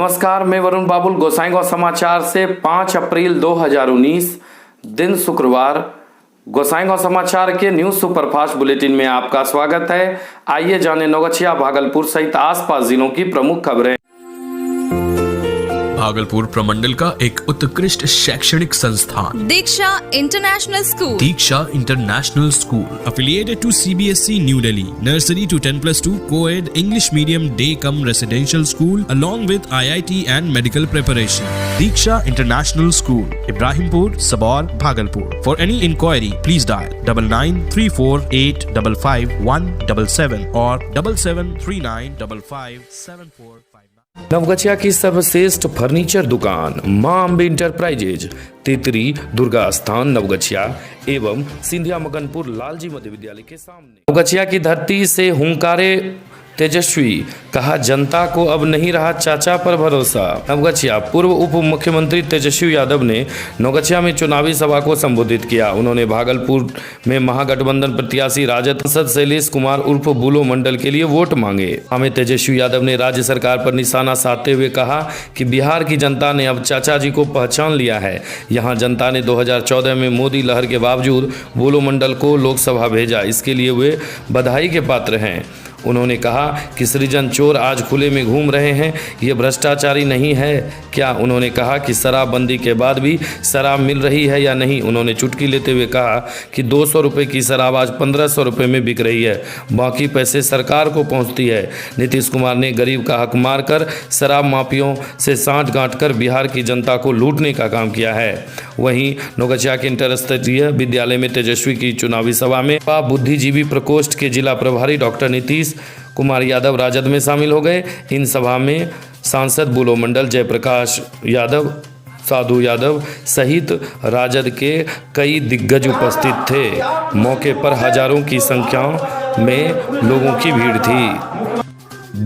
नमस्कार, मैं वरुण बाबुल गोसाईगांव समाचार से 5 अप्रैल 2019 दिन शुक्रवार गोसाईगांव समाचार के न्यूज सुपरफास्ट बुलेटिन में आपका स्वागत है। आइए जानें नौगछिया, भागलपुर सहित आसपास जिलों की प्रमुख खबरें। भागलपुर प्रमंडल का एक उत्कृष्ट शैक्षणिक संस्थान Diksha international school. Diksha international school affiliated to CBSE New Delhi, nursery to 10+2 co-ed English medium day cum residential school along with IIT and medical preparation. Diksha International School, Ibrahimpur, Sabor, Bhagalpur. For any inquiry, please dial 9934855177 or 7739557459. Naugachia की सर्वश्रेष्ठ furniture दुकान मां Ambe enterprises, Titri Durga स्थान नवगछिया एवं सिंधिया मगनपुर लालजी मध्य विद्यालय के सामने। नवगछिया की धरती से हुंकारे तेजस्वी, कहा जनता को अब नहीं रहा चाचा पर भरोसा। नवगछिया पूर्व उप मुख्यमंत्री तेजस्वी यादव ने नवगछिया में चुनावी सभा को संबोधित किया। उन्होंने भागलपुर में महागठबंधन प्रत्याशी राजद सांसद शैलेश कुमार उर्फ बुलो मंडल के लिए वोट मांगे। हमें तेजस्वी यादव ने राज्य सरकार पर निशाना साधते हुए कहा कि बिहार की जनता ने अब चाचा जी को पहचान लिया है। यहाँ जनता ने 2014 में मोदी लहर के बावजूद बुलो मंडल को लोकसभा भेजा, इसके लिए वे बधाई के पात्र हैं। उन्होंने कहा कि सृजन चोर आज खुले में घूम रहे हैं, ये भ्रष्टाचारी नहीं है क्या? उन्होंने कहा कि शराबबंदी के बाद भी शराब मिल रही है या नहीं। उन्होंने चुटकी लेते हुए कहा कि 200 रुपये की शराब आज 1500 रुपये में बिक रही है, बाकी पैसे सरकार को पहुंचती है। नीतीश कुमार ने गरीब का हक मारकर शराब माफियों से साँठ गांठ कर बिहार की जनता को लूटने का काम किया है। वहीं नवगछिया के इंटरस्तरीय विद्यालय में तेजस्वी की चुनावी सभा में बुद्धिजीवी प्रकोष्ठ के जिला प्रभारी डॉक्टर नीतीश कुमार यादव राजद में शामिल हो गए। इन सभा में सांसद बुलो मंडल, जयप्रकाश यादव, साधु यादव सहित राजद के कई दिग्गज उपस्थित थे। मौके पर हजारों की संख्या में लोगों की भीड़ थी।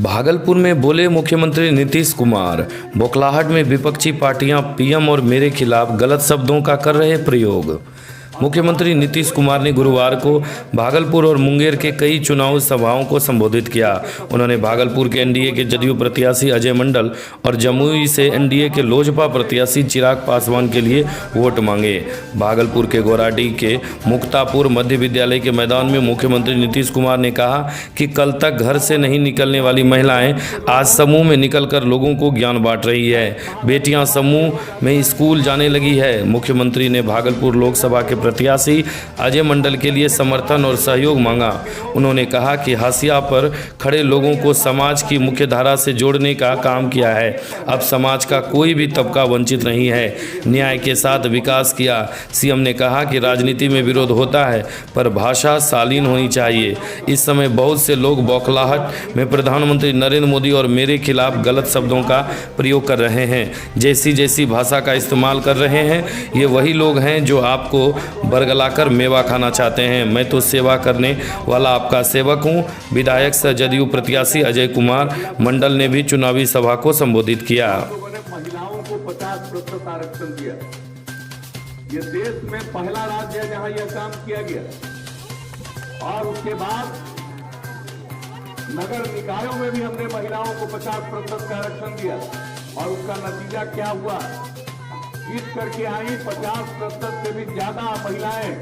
भागलपुर में बोले मुख्यमंत्री नीतीश कुमार, बौखलाहट में विपक्षी पार्टियां पीएम और मेरे खिलाफ गलत शब्दों का कर रहे प्रयोग। मुख्यमंत्री नीतीश कुमार ने गुरुवार को भागलपुर और मुंगेर के कई चुनाव सभाओं को संबोधित किया। उन्होंने भागलपुर के एनडीए के जदयू प्रत्याशी अजय मंडल और जमुई से एनडीए के लोजपा प्रत्याशी चिराग पासवान के लिए वोट मांगे। भागलपुर के गोराडीह के मुक्तापुर मध्य विद्यालय के मैदान में मुख्यमंत्री नीतीश कुमार ने कहा कि कल तक घर से नहीं निकलने वाली महिलाएं आज समूह में निकलकर लोगों को ज्ञान बांट रही है। बेटियां समूह में स्कूल जाने लगी है। मुख्यमंत्री ने भागलपुर लोकसभा के प्रत्याशी अजय मंडल के लिए समर्थन और सहयोग मांगा। उन्होंने कहा कि हाशिया पर खड़े लोगों को समाज की मुख्य धारा से जोड़ने का काम किया है। अब समाज का कोई भी तबका वंचित नहीं है, न्याय के साथ विकास किया। सीएम ने कहा कि राजनीति में विरोध होता है पर भाषा शालीन होनी चाहिए। इस समय बहुत से लोग बौखलाहट में प्रधानमंत्री नरेंद्र मोदी और मेरे खिलाफ गलत शब्दों का प्रयोग कर रहे हैं, जैसी भाषा का इस्तेमाल कर रहे हैं। ये वही लोग हैं जो आपको बरगलाकर मेवा खाना चाहते हैं। मैं तो सेवा करने वाला आपका सेवक हूं। विधायक सह जदयू प्रत्याशी अजय कुमार मंडल ने भी चुनावी सभा को संबोधित किया। महिलाओं को 50% आरक्षण दिया। ये देश में पहला राज्य है जहां यह काम किया गया। और उसके बाद नगर निकायों में भी हमने महिलाओं को 50% का आरक्षण दिया। और उसका नतीजा क्या हुआ? जीत करके आई 50% से भी ज्यादा महिलाएं।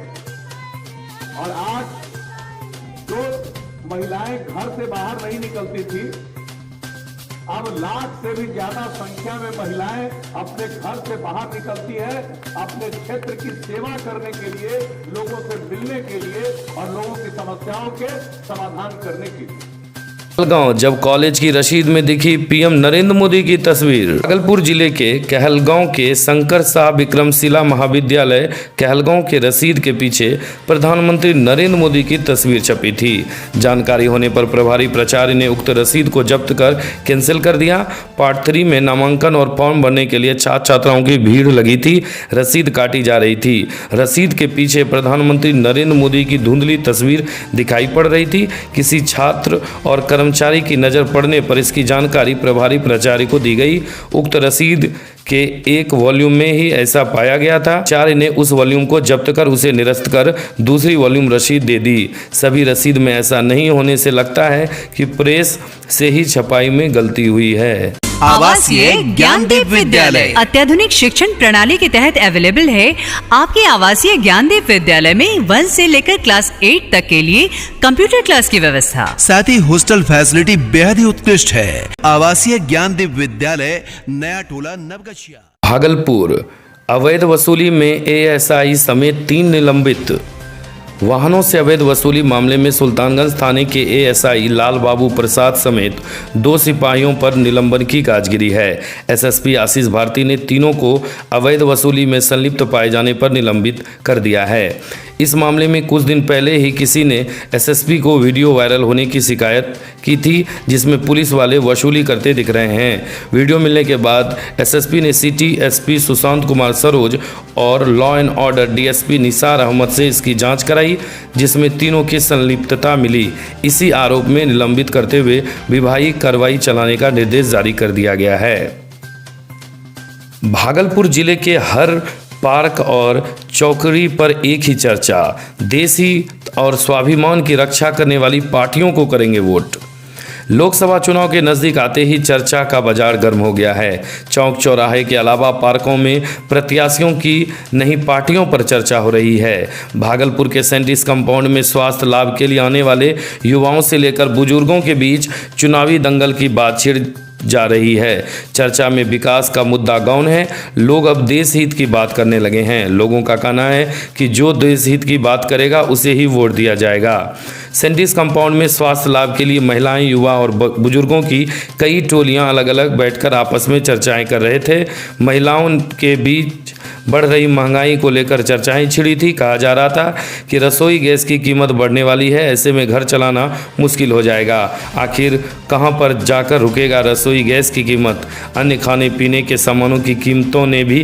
और आज जो महिलाएं घर से बाहर नहीं निकलती थी, अब लाख से भी ज्यादा संख्या में महिलाएं अपने घर से बाहर निकलती है, अपने क्षेत्र की सेवा करने के लिए, लोगों से मिलने के लिए और लोगों की समस्याओं के समाधान करने के लिए। कहलगांव जब कॉलेज की रसीद में दिखी पीएम नरेंद्र मोदी की तस्वीर। भागलपुर जिले के कहलगांव के शंकर शाह विक्रमशिला महाविद्यालय कहलगांव के रसीद के पीछे प्रधानमंत्री नरेंद्र मोदी की तस्वीर छपी थी। जानकारी होने पर प्रभारी प्राचार्य ने उक्त रसीद को जब्त कर कैंसिल कर दिया। पार्ट 3 में नामांकन और फॉर्म भरने के लिए छात्र छात्राओं की भीड़ लगी थी। रसीद काटी जा रही थी। रसीद के पीछे प्रधानमंत्री नरेंद्र मोदी की धुंधली तस्वीर दिखाई पड़ रही थी। किसी छात्र और कर्मचारी की नज़र पड़ने पर इसकी जानकारी प्रभारी प्राचार्य को दी गई। उक्त रसीद के एक वॉल्यूम में ही ऐसा पाया गया था। 4 ने उस वॉल्यूम को जब्त कर उसे निरस्त कर दूसरी वॉल्यूम रसीद दे दी। सभी रसीद में ऐसा नहीं होने से लगता है कि प्रेस से ही छपाई में गलती हुई है। आवासीय ज्ञानदीप विद्यालय अत्याधुनिक शिक्षण प्रणाली के तहत अवेलेबल है। आपके आवासीय ज्ञानदीप विद्यालय में 1 से लेकर क्लास 8 तक के लिए कंप्यूटर क्लास की व्यवस्था, साथ ही हॉस्टल फैसिलिटी बेहद ही उत्कृष्ट है। आवासीय ज्ञानदीप विद्यालय, नया टोला, नवगछिया। भागलपुर अवैध वसूली में एएसआई समेत 3 निलंबित। वाहनों से अवैध वसूली मामले में सुल्तानगंज थाने के एएसआई लाल बाबू प्रसाद समेत 2 सिपाहियों पर निलंबन की गाज गिरी है। एसएसपी आशीष भारती ने तीनों को अवैध वसूली में संलिप्त पाए जाने पर निलंबित कर दिया है। इस मामले में कुछ दिन पहले ही किसी ने एसएसपी को वीडियो वायरल होने की शिकायत की थी, जिसमें पुलिस वाले वसूली करते दिख रहे हैं। वीडियो मिलने के बाद एसएसपी ने सिटी एसपी सुशांत कुमार सरोज और law and order DSP Nisar Ahmed से इसकी जांच कराई, जिसमें तीनों की संलिप्तता मिली। इसी आरोप में निलंबित करते हुए विभागीय कार्रवाई चलाने का निर्देश जारी कर दिया गया है। भागलपुर जिले के हर पार्क और चौकड़ी पर एक ही चर्चा, देश हित और स्वाभिमान की रक्षा करने वाली पार्टियों को करेंगे वोट। लोकसभा चुनाव के नज़दीक आते ही चर्चा का बाजार गर्म हो गया है। चौक चौराहे के अलावा पार्कों में प्रत्याशियों की नहीं पार्टियों पर चर्चा हो रही है। भागलपुर के सेंटिस कंपाउंड में स्वास्थ्य लाभ के लिए आने वाले युवाओं से लेकर बुजुर्गों के बीच चुनावी दंगल की बात छिड़ जा रही है। चर्चा में विकास का मुद्दा गौण है। लोग अब देश हित की बात करने लगे हैं। लोगों का कहना है कि जो देश हित की बात करेगा उसे ही वोट दिया जाएगा। सेंटिस कंपाउंड में स्वास्थ्य लाभ के लिए महिलाएं, युवा और बुजुर्गों की कई टोलियां अलग अलग बैठकर आपस में चर्चाएं कर रहे थे। महिलाओं के बीच बढ़ रही महंगाई को लेकर चर्चाएं छिड़ी थी। कहा जा रहा था कि रसोई गैस की कीमत बढ़ने वाली है, ऐसे में घर चलाना मुश्किल हो जाएगा। आखिर कहां पर जाकर रुकेगा रसोई गैस की कीमत? अन्य खाने पीने के सामानों की कीमतों ने भी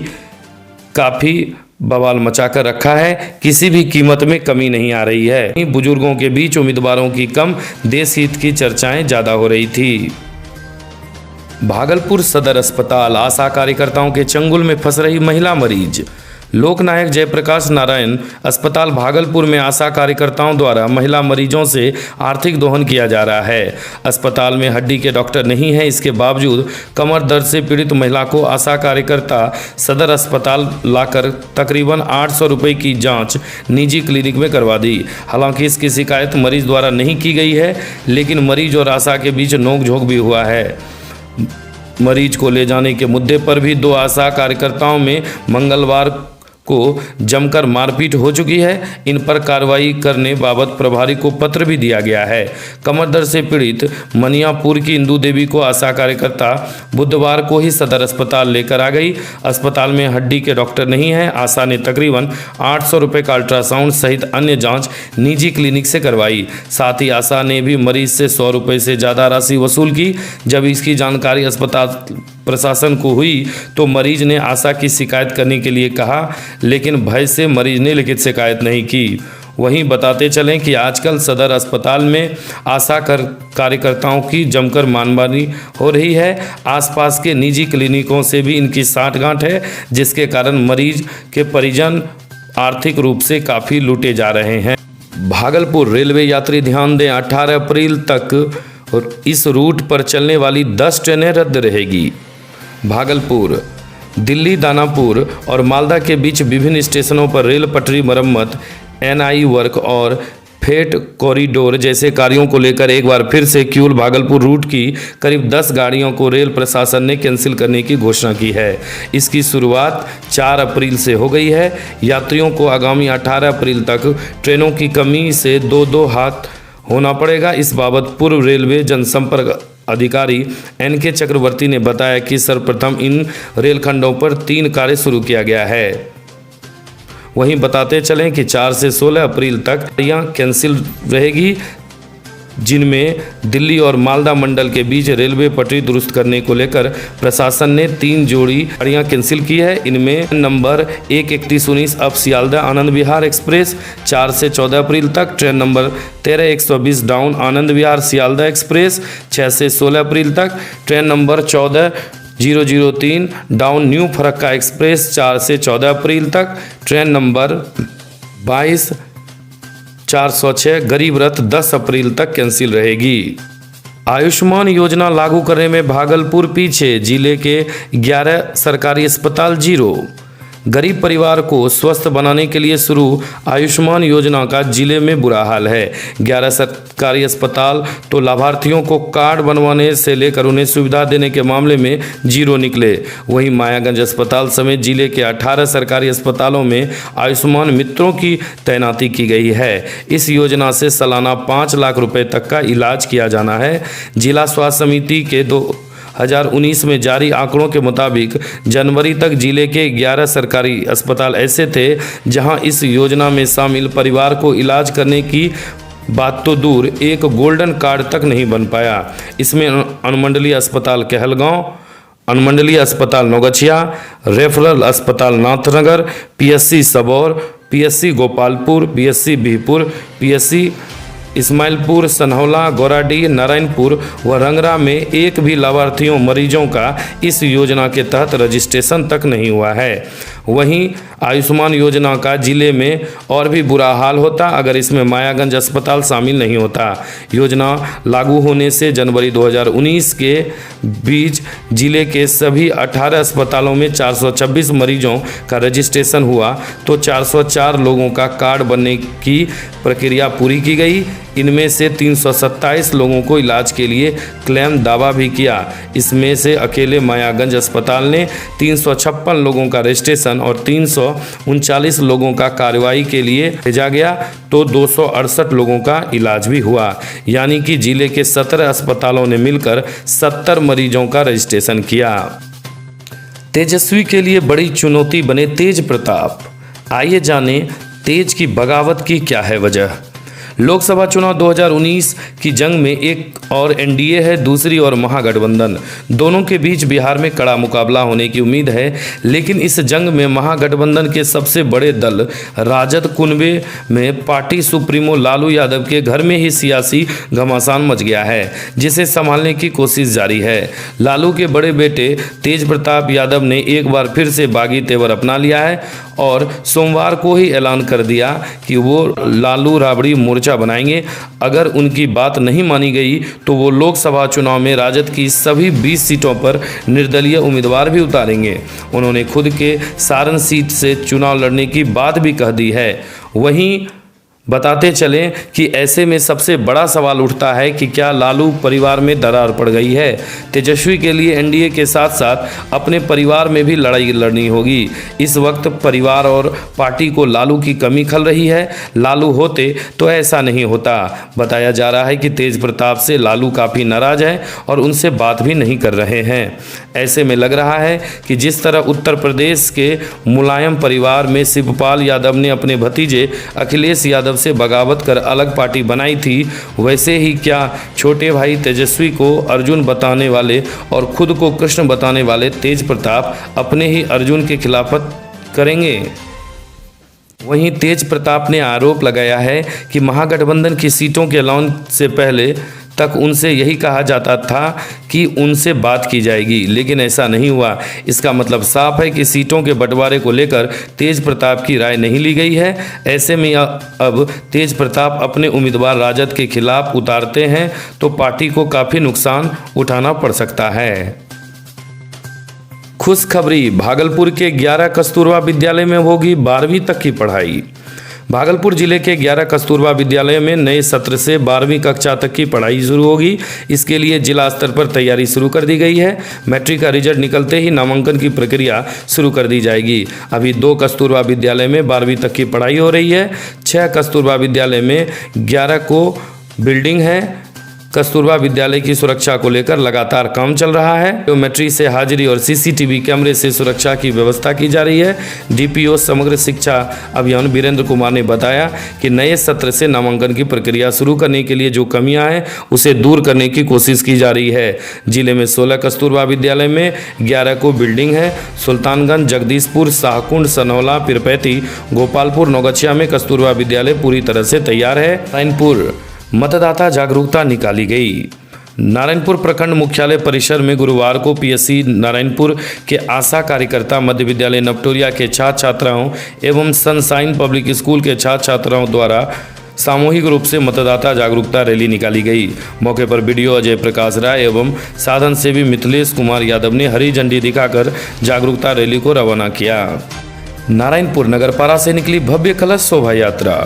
काफ़ी बवाल मचाकर रखा है। किसी भी कीमत में कमी नहीं आ रही है। बुजुर्गों के बीच उम्मीदवारों की कम, देश हित की चर्चाएं ज़्यादा हो रही थी। भागलपुर सदर अस्पताल, आशा कार्यकर्ताओं के चंगुल में फंस रही महिला मरीज। लोकनायक जयप्रकाश नारायण अस्पताल भागलपुर में आशा कार्यकर्ताओं द्वारा महिला मरीजों से आर्थिक दोहन किया जा रहा है। अस्पताल में हड्डी के डॉक्टर नहीं है, इसके बावजूद कमर दर्द से पीड़ित महिला को आशा कार्यकर्ता सदर अस्पताल लाकर तकरीबन 800 रुपये की जांच निजी क्लिनिक में करवा दी। हालांकि इसकी शिकायत मरीज द्वारा नहीं की गई है, लेकिन मरीज और आशा के बीच नोकझोंक भी हुआ है। मरीज को ले जाने के मुद्दे पर भी 2 आशा कार्यकर्ताओं में मंगलवार को जमकर मारपीट हो चुकी है। इन पर कार्रवाई करने बाबत प्रभारी को पत्र भी दिया गया है। कमर दर्द से पीड़ित मनियापुर की इंदू देवी को आशा कार्यकर्ता बुधवार को ही सदर अस्पताल लेकर आ गई। अस्पताल में हड्डी के डॉक्टर नहीं है। आशा ने तकरीबन 800 रुपये का अल्ट्रासाउंड सहित अन्य जांच निजी क्लिनिक से करवाई। साथ ही आशा ने भी मरीज से 100 रुपये से ज़्यादा राशि वसूल की। जब इसकी जानकारी अस्पताल प्रशासन को हुई तो मरीज ने आशा की शिकायत करने के लिए कहा, लेकिन भय से मरीज ने लिखित शिकायत नहीं की। वहीं बताते चलें कि आजकल सदर अस्पताल में आशा कार्यकर्ताओं की जमकर मानमानी हो रही है। आसपास के निजी क्लिनिकों से भी इनकी साठगांठ है, जिसके कारण मरीज के परिजन आर्थिक रूप से काफ़ी लूटे जा रहे हैं। भागलपुर रेलवे यात्री ध्यान दें, 18 अप्रैल तक इस रूट पर चलने वाली 10 ट्रेनें रद्द रहेगी। भागलपुर, दिल्ली, दानापुर और मालदा के बीच विभिन्न स्टेशनों पर रेल पटरी मरम्मत, एनआई वर्क और फेट कॉरिडोर जैसे कार्यों को लेकर एक बार फिर से क्यूल भागलपुर रूट की करीब 10 गाड़ियों को रेल प्रशासन ने कैंसिल करने की घोषणा की है। इसकी शुरुआत 4 अप्रैल से हो गई है। यात्रियों को आगामी 18 अप्रैल तक ट्रेनों की कमी से 2-2 हाथ होना पड़ेगा। इस बाबत पूर्व रेलवे जनसंपर्क अधिकारी एनके चक्रवर्ती ने बताया कि सर्वप्रथम इन रेलखंडों पर 3 कार्य शुरू किया गया है। वहीं बताते चलें कि 4 से 16 अप्रैल तक गाड़ियाँ कैंसिल रहेगी, जिनमें दिल्ली और मालदा मंडल के बीच रेलवे पटरी दुरुस्त करने को लेकर प्रशासन ने 3 जोड़ी गाड़ियां कैंसिल की है। इनमें नंबर 13119 अब सियालदह आनंद विहार एक्सप्रेस 4 से 14 अप्रैल तक, train number 13120 down Anand Vihar Sealdah express 6 से 16 अप्रैल तक, train number 14 003 down new Farakka express 4 से 14 अप्रैल तक। ट्रेन नंबर 22-406 गरीब रथ 10 अप्रैल तक कैंसिल रहेगी। आयुष्मान योजना लागू करने में भागलपुर पीछे, जिले के 11 सरकारी अस्पताल जीरो। गरीब परिवार को स्वस्थ बनाने के लिए शुरू आयुष्मान योजना का जिले में बुरा हाल है। 11 सरकारी अस्पताल तो लाभार्थियों को कार्ड बनवाने से लेकर उन्हें सुविधा देने के मामले में जीरो निकले। वहीं मायागंज अस्पताल समेत जिले के 18 सरकारी अस्पतालों में आयुष्मान मित्रों की तैनाती की गई है। इस योजना से सालाना 5 लाख रुपए तक का इलाज किया जाना है। जिला स्वास्थ्य समिति के 2019 में जारी आंकड़ों के मुताबिक जनवरी तक जिले के 11 सरकारी अस्पताल ऐसे थे जहां इस योजना में शामिल परिवार को इलाज करने की बात तो दूर, एक गोल्डन कार्ड तक नहीं बन पाया। इसमें अनुमंडलीय अस्पताल कहलगांव, अनुमंडलीय अस्पताल नौगछिया, रेफरल अस्पताल Nathnagar, PSC Sabour, PSC Gopalpur, PSC Bihpur, PSC Ismailpur, Sanhaula, Goradih, Narayanpur व रंगरा में एक भी लाभार्थियों मरीजों का इस योजना के तहत रजिस्ट्रेशन तक नहीं हुआ है। वहीं आयुष्मान योजना का जिले में और भी बुरा हाल होता अगर इसमें मायागंज अस्पताल शामिल नहीं होता। योजना लागू होने से जनवरी 2019 के बीच जिले के सभी 18 अस्पतालों में 426 मरीजों का रजिस्ट्रेशन हुआ तो 404 लोगों का कार्ड बनने की प्रक्रिया पूरी की गई। इनमें से 327 लोगों को इलाज के लिए क्लेम दावा भी किया। इसमें से अकेले मायागंज अस्पताल ने 356 लोगों का रजिस्ट्रेशन और 339 लोगों का कार्रवाई के लिए भेजा गया तो 268 लोगों का इलाज भी हुआ। यानी कि जिले के 17 अस्पतालों ने मिलकर 70 मरीजों का रजिस्ट्रेशन किया। तेजस्वी के लिए बड़ी चुनौती बने तेज प्रताप। आइए जानें तेज की बगावत की क्या है वजह। लोकसभा चुनाव 2019 की जंग में एक और एनडीए है, दूसरी ओर महागठबंधन। दोनों के बीच बिहार में कड़ा मुकाबला होने की उम्मीद है, लेकिन इस जंग में महागठबंधन के सबसे बड़े दल राजद कुनबे में पार्टी सुप्रीमो लालू यादव के घर में ही सियासी घमासान मच गया है, जिसे संभालने की कोशिश जारी है। लालू के बड़े बेटे तेज प्रताप यादव ने एक बार फिर से बागी तेवर अपना लिया है और सोमवार को ही ऐलान कर दिया कि वो लालू राबड़ी मोर्चा बनाएंगे। अगर उनकी बात नहीं मानी गई तो वो लोकसभा चुनाव में राजद की सभी 20 सीटों पर निर्दलीय उम्मीदवार भी उतारेंगे। उन्होंने खुद के सारण सीट से चुनाव लड़ने की बात भी कह दी है। वहीं बताते चलें कि ऐसे में सबसे बड़ा सवाल उठता है कि क्या लालू परिवार में दरार पड़ गई है। तेजस्वी के लिए एनडीए के साथ साथ अपने परिवार में भी लड़ाई लड़नी होगी। इस वक्त परिवार और पार्टी को लालू की कमी खल रही है। लालू होते तो ऐसा नहीं होता। बताया जा रहा है कि तेज प्रताप से लालू काफ़ी नाराज है और उनसे बात भी नहीं कर रहे हैं। ऐसे में लग रहा है कि जिस तरह उत्तर प्रदेश के मुलायम परिवार में शिवपाल यादव ने अपने भतीजे अखिलेश यादव से बगावत कर अलग पार्टी बनाई थी, वैसे ही क्या छोटे भाई तेजस्वी को अर्जुन बताने वाले और खुद को कृष्ण बताने वाले तेज प्रताप अपने ही अर्जुन के खिलाफत करेंगे। वहीं तेज प्रताप ने आरोप लगाया है कि महागठबंधन की सीटों के ऐलान से पहले तक उनसे यही कहा जाता था कि उनसे बात की जाएगी, लेकिन ऐसा नहीं हुआ। इसका मतलब साफ है कि सीटों के बंटवारे को लेकर तेज प्रताप की राय नहीं ली गई है। ऐसे में अब तेज प्रताप अपने उम्मीदवार राजद के खिलाफ उतारते हैं तो पार्टी को काफ़ी नुकसान उठाना पड़ सकता है। खुशखबरी, भागलपुर के 11 कस्तूरबा विद्यालय में होगी 12वीं तक की पढ़ाई। भागलपुर जिले के 11 कस्तूरबा विद्यालय में नए सत्र से 12वीं कक्षा तक की पढ़ाई शुरू होगी। इसके लिए जिला स्तर पर तैयारी शुरू कर दी गई है। मैट्रिक का रिजल्ट निकलते ही नामांकन की प्रक्रिया शुरू कर दी जाएगी। अभी 2 कस्तूरबा विद्यालय में 12वीं तक की पढ़ाई हो रही है। 6 कस्तूरबा विद्यालय में 11 को बिल्डिंग है। कस्तूरबा विद्यालय की सुरक्षा को लेकर लगातार काम चल रहा है। बायोमेट्रिक से हाजिरी और सीसीटीवी कैमरे से सुरक्षा की व्यवस्था की जा रही है। डीपीओ समग्र शिक्षा अभियान वीरेंद्र कुमार ने बताया कि नए सत्र से नामांकन की प्रक्रिया शुरू करने के लिए जो कमियां हैं उसे दूर करने की कोशिश की जा रही है। जिले में 16 कस्तूरबा विद्यालय में 11 को बिल्डिंग है। सुल्तानगंज, जगदीशपुर, शाहकुंड, सनहौला, पीरपैती, गोपालपुर, नौगछिया में कस्तूरबा विद्यालय पूरी तरह से तैयार है। नारायणपुर मतदाता जागरूकता निकाली गई। नारायणपुर प्रखंड मुख्यालय परिसर में गुरुवार को पीएससी नारायणपुर के आशा कार्यकर्ता मध्य विद्यालय नवटोरिया के छात्र छात्राओं एवं सनशाइन पब्लिक स्कूल के छात्र छात्राओं द्वारा सामूहिक रूप से मतदाता जागरूकता रैली निकाली गई। मौके पर बीडीओ अजय प्रकाश राय एवं साधन सेवी मिथिलेश कुमार यादव ने हरी झंडी दिखाकर जागरूकता रैली को रवाना किया। नारायणपुर नगरपारा से निकली भव्य कलश शोभा यात्रा।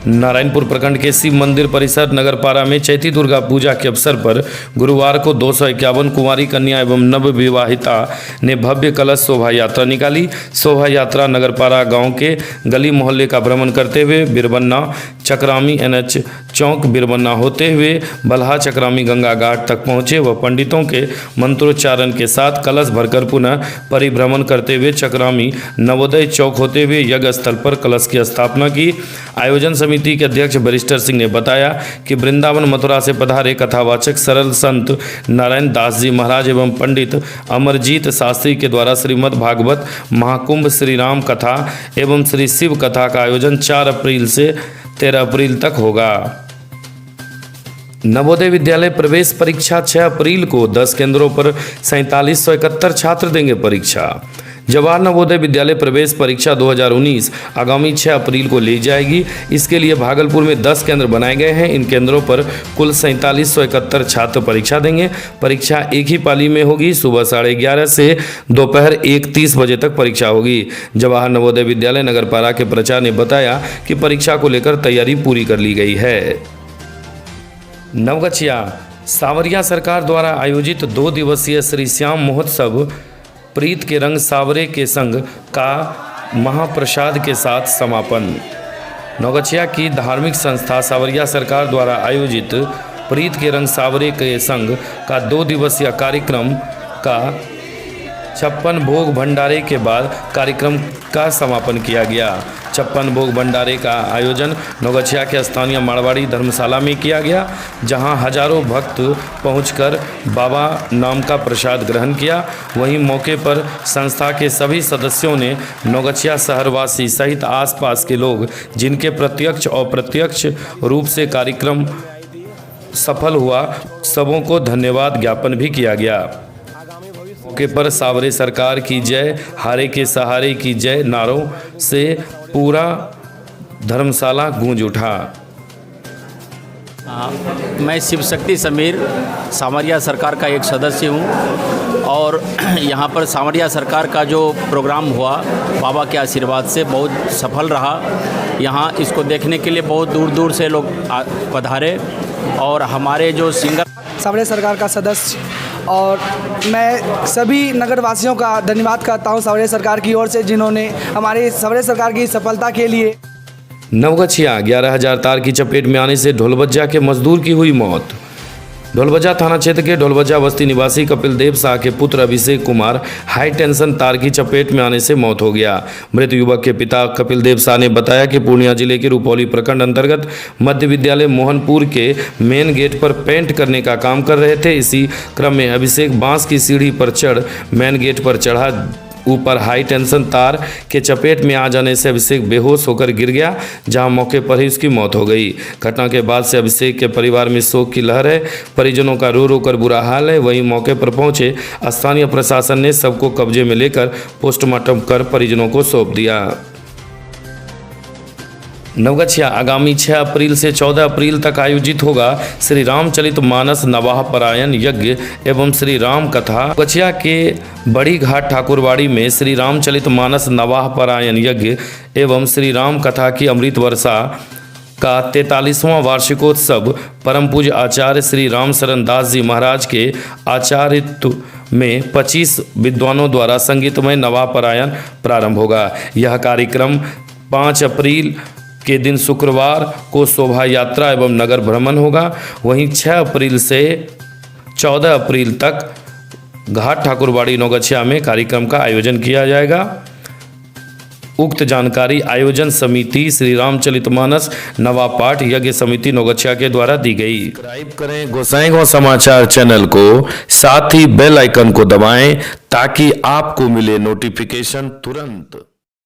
नारायणपुर प्रखंड के शिव मंदिर परिसर नगरपारा में चैती दुर्गा पूजा के अवसर पर गुरुवार को 251 कुंवारी कन्या एवं नव विवाहिता ने भव्य कलश शोभा यात्रा निकाली। शोभा यात्रा नगरपारा गांव के गली मोहल्ले का भ्रमण करते हुए बिरबन्ना चक्रामी NH चौक बिरबन्ना होते हुए बल्हा चक्रामी गंगा घाट तक पहुंचे व पंडितों के मंत्रोच्चारण के साथ कलश भरकर पुनः परिभ्रमण करते हुए चक्रामी नवोदय चौक होते हुए यज्ञ स्थल पर कलश की स्थापना की। आयोजन समिति के अध्यक्ष बरिस्टर सिंह ने बताया कि वृंदावन मथुरा से पधारे कथावाचक सरल संत नारायण दास जी महाराज एवं पंडित अमरजीत शास्त्री के द्वारा श्रीमद् भागवत महाकुंभ श्री राम कथा एवं श्री शिव कथा का आयोजन 4 अप्रैल से 13 अप्रैल तक होगा। नवोदय विद्यालय प्रवेश परीक्षा 6 अप्रैल को 10 केंद्रों पर 4771 छात्र देंगे परीक्षा। जवाहर नवोदय विद्यालय प्रवेश परीक्षा 2019 आगामी 6 अप्रैल को ली जाएगी। इसके लिए भागलपुर में 10 केंद्र बनाए गए हैं। इन केंद्रों पर कुल 4771 छात्र परीक्षा देंगे। परीक्षा एक ही पाली में होगी। सुबह 11:30 से दोपहर 1:30 बजे तक परीक्षा होगी। जवाहर नवोदय विद्यालय नगरपारा के प्रचार ने बताया कि परीक्षा को लेकर तैयारी पूरी कर ली गई है। नवगछिया सावरिया सरकार द्वारा आयोजित 2 दिवसीय श्री श्याम महोत्सव प्रीत के रंग सावरे के संग का महाप्रसाद के साथ समापन। नवगछिया की धार्मिक संस्था सावरिया सरकार द्वारा आयोजित प्रीत के रंग सावरे के संग का 2 दिवसीय कार्यक्रम का 56 भोग भंडारे के बाद कार्यक्रम का समापन किया गया। 56 भोग भंडारे का आयोजन नवगछिया के स्थानीय मारवाड़ी धर्मशाला में किया गया, जहां हजारों भक्त पहुंचकर बाबा नाम का प्रसाद ग्रहण किया। वहीं मौके पर संस्था के सभी सदस्यों ने नवगछिया शहरवासी सहित आसपास के लोग जिनके प्रत्यक्ष और अप्रत्यक्ष रूप से कार्यक्रम सफल हुआ, सबों को धन्यवाद ज्ञापन भी किया गया। मौके पर सावरे सरकार की जय, हारे के सहारे की जय नारों से पूरा धर्मशाला गूंज उठा। मैं शिव शक्ति समीर सावरिया सरकार का एक सदस्य हूं और यहाँ पर सावरिया सरकार का जो प्रोग्राम हुआ बाबा के आशीर्वाद से बहुत सफल रहा। यहाँ इसको देखने के लिए बहुत दूर दूर से लोग पधारे और हमारे जो सिंगर सावरिया सरकार का सदस्य और मैं सभी नगरवासियों का धन्यवाद करता हूं सावरिया सरकार की ओर से, जिन्होंने हमारी सावरिया सरकार की सफलता के लिए। नवगछिया 11,000 तार की चपेट में आने से ढोलबज्जा के मजदूर की हुई मौत। ढोलबज्जा थाना क्षेत्र के ढोलबज्जा बस्ती निवासी कपिल देव शाह के पुत्र अभिषेक कुमार हाई टेंशन तार की चपेट में आने से मौत हो गया। मृत युवक के पिता कपिल देव शाह ने बताया कि पूर्णिया जिले के रुपौली प्रखंड अंतर्गत मध्य विद्यालय मोहनपुर के मेन गेट पर पेंट करने का काम कर रहे थे। इसी क्रम में अभिषेक बांस की सीढ़ी पर चढ़ मेन गेट पर चढ़ा। ऊपर हाई टेंशन तार के चपेट में आ जाने से अभिषेक बेहोश होकर गिर गया, जहां मौके पर ही उसकी मौत हो गई। घटना के बाद से अभिषेक के परिवार में शोक की लहर है। परिजनों का रो रो कर बुरा हाल है। वहीं मौके पर पहुंचे स्थानीय प्रशासन ने सबको कब्जे में लेकर पोस्टमार्टम कर परिजनों को सौंप दिया। नवगछिया आगामी 6 अप्रैल से 14 अप्रैल तक आयोजित होगा श्री रामचरित मानस नवाह परायण यज्ञ एवं श्री राम कथा। नवगछिया के बड़ी घाट ठाकुरवाड़ी में श्री रामचरित मानस नवाह परायण यज्ञ एवं श्री राम कथा की अमृत वर्षा का 43वां वार्षिकोत्सव परम पूज्य आचार्य श्री राम शरण दास जी महाराज के आचार्यत्व में 25 विद्वानों द्वारा संगीतमय नवाह परायण प्रारंभ होगा। यह कार्यक्रम 5 अप्रैल के दिन शुक्रवार को शोभा यात्रा एवं नगर भ्रमण होगा। वहीं 6 अप्रैल से 14 अप्रैल तक घाट ठाकुरवाड़ी नवगछिया में कार्यक्रम का आयोजन किया जाएगा। उक्त जानकारी आयोजन समिति श्री रामचरितमानस नवा पाठ यज्ञ समिति नवगछिया के द्वारा दी गई। सब्सक्राइब करें गोसाईगांव समाचार चैनल को, साथ ही बेल आइकन को दबाएं ताकि आपको मिले नोटिफिकेशन तुरंत।